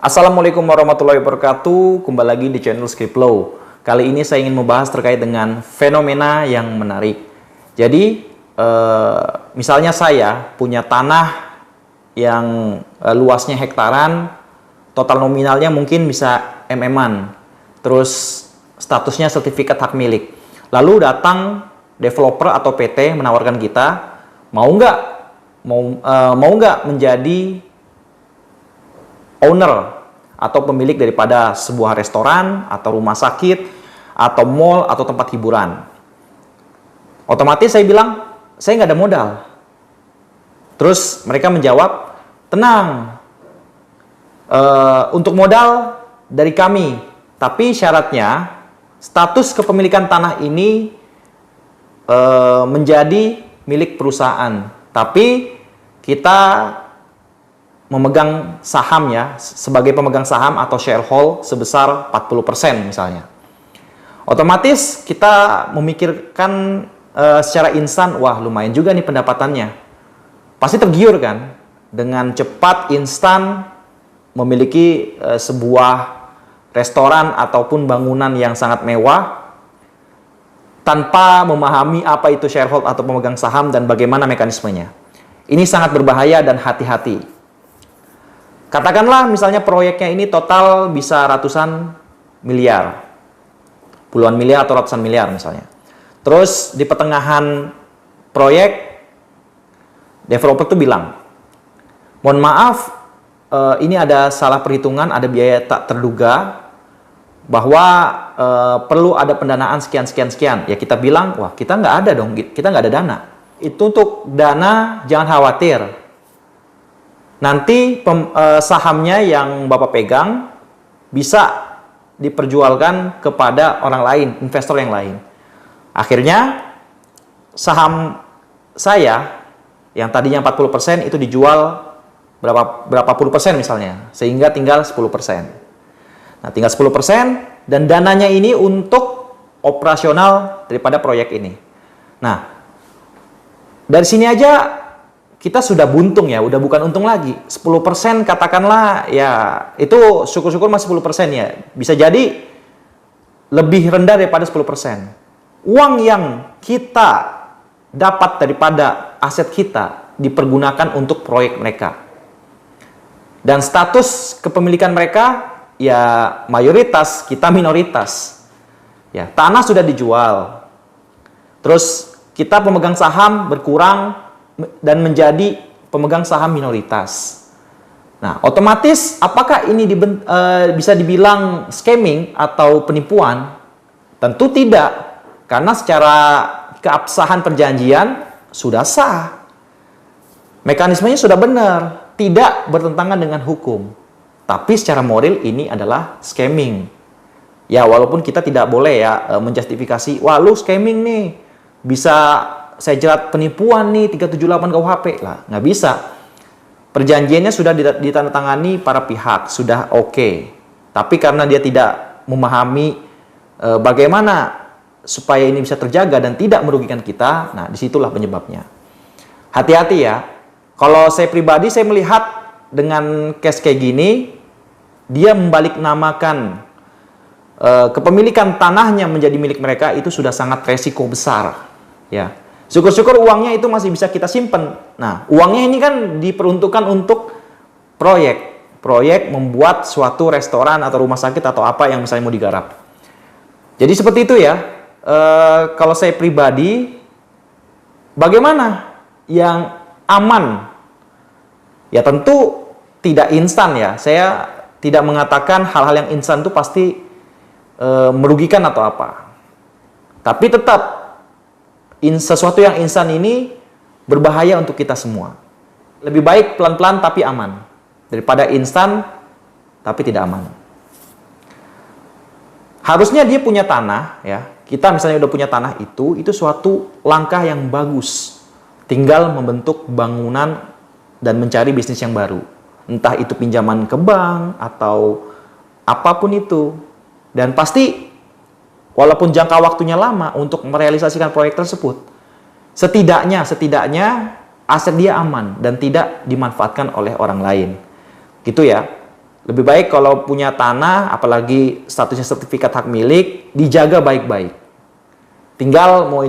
Assalamualaikum warahmatullahi wabarakatuh. Kembali lagi di channel Skriptlow. Kali ini saya ingin membahas terkait dengan fenomena yang menarik. Jadi, misalnya saya punya tanah yang luasnya hektaran, total nominalnya mungkin bisa MM-an. Terus statusnya sertifikat hak milik. Lalu datang developer atau PT menawarkan kita, mau nggak menjadi owner atau pemilik daripada sebuah restoran atau rumah sakit atau mall atau tempat hiburan. Otomatis saya bilang, saya nggak ada modal. Terus mereka menjawab, tenang, untuk modal dari kami, tapi syaratnya status kepemilikan tanah ini menjadi milik perusahaan. Tapi kita memegang saham ya, sebagai pemegang saham atau sharehold sebesar 40% misalnya. Otomatis kita memikirkan secara instan, wah lumayan juga nih pendapatannya. Pasti tergiur kan, dengan cepat, instan, memiliki sebuah restoran ataupun bangunan yang sangat mewah, tanpa memahami apa itu sharehold atau pemegang saham dan bagaimana mekanismenya. Ini sangat berbahaya dan hati-hati. Katakanlah misalnya proyeknya ini total bisa ratusan miliar, puluhan miliar atau ratusan miliar misalnya. Terus di pertengahan proyek, developer tuh bilang, mohon maaf, ini ada salah perhitungan, ada biaya tak terduga, bahwa perlu ada pendanaan sekian. Ya kita bilang, wah kita nggak ada dong, kita nggak ada dana. Itu untuk dana, jangan khawatir. Nanti sahamnya yang Bapak pegang bisa diperjualkan kepada orang lain, investor yang lain. Akhirnya saham saya yang tadinya 40% itu dijual berapa puluh persen misalnya, sehingga tinggal 10%. Nah, tinggal 10% dan dananya ini untuk operasional daripada proyek ini. Nah, dari sini aja kita sudah buntung ya, udah bukan untung lagi. 10% katakanlah ya, itu syukur-syukur masih 10% ya. Bisa jadi lebih rendah daripada 10%. Uang yang kita dapat daripada aset kita dipergunakan untuk proyek mereka. Dan status kepemilikan mereka ya mayoritas, kita minoritas. Ya, tanah sudah dijual. Terus kita pemegang saham berkurang dan menjadi pemegang saham minoritas. Nah, otomatis apakah ini bisa dibilang scamming atau penipuan? Tentu tidak, karena secara keabsahan perjanjian sudah sah. Mekanismenya sudah benar, tidak bertentangan dengan hukum. Tapi secara moral ini adalah scamming. Ya, walaupun kita tidak boleh ya menjustifikasi, wah lu scamming nih, bisa saya jerat penipuan nih 378 KUHP lah, nggak bisa. Perjanjiannya sudah ditandatangani para pihak, sudah oke. Tapi karena dia tidak memahami bagaimana supaya ini bisa terjaga dan tidak merugikan kita, nah disitulah penyebabnya. Hati-hati ya. Kalau saya pribadi, saya melihat dengan case kayak gini, dia membalik namakan kepemilikan tanahnya menjadi milik mereka, itu sudah sangat resiko besar ya. Syukur-syukur uangnya itu masih bisa kita simpan. Nah, uangnya ini kan diperuntukkan untuk proyek membuat suatu restoran atau rumah sakit atau apa yang misalnya mau digarap. Jadi seperti itu ya. Kalau saya pribadi, bagaimana yang aman? Ya tentu tidak instan ya. Saya tidak mengatakan hal-hal yang instan itu pasti merugikan atau apa. Tapi tetap sesuatu yang instan ini berbahaya untuk kita semua. Lebih baik pelan-pelan tapi aman daripada instan tapi tidak aman. Harusnya dia punya tanah ya. Kita misalnya udah punya tanah itu suatu langkah yang bagus. Tinggal membentuk bangunan dan mencari bisnis yang baru. Entah itu pinjaman ke bank atau apapun itu. Dan pasti walaupun jangka waktunya lama untuk merealisasikan proyek tersebut, setidaknya aset dia aman dan tidak dimanfaatkan oleh orang lain. Gitu ya. Lebih baik kalau punya tanah, apalagi statusnya sertifikat hak milik, dijaga baik-baik. Tinggal mau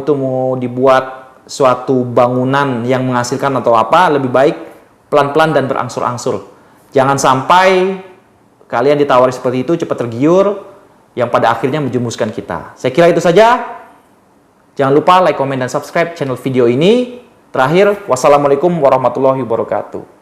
dibuat suatu bangunan yang menghasilkan atau apa, lebih baik pelan-pelan dan berangsur-angsur. Jangan sampai kalian ditawari seperti itu, cepat tergiur, yang pada akhirnya menjerumuskan kita. Saya kira itu saja. Jangan lupa like, komen, dan subscribe channel video ini. Terakhir, wassalamualaikum warahmatullahi wabarakatuh.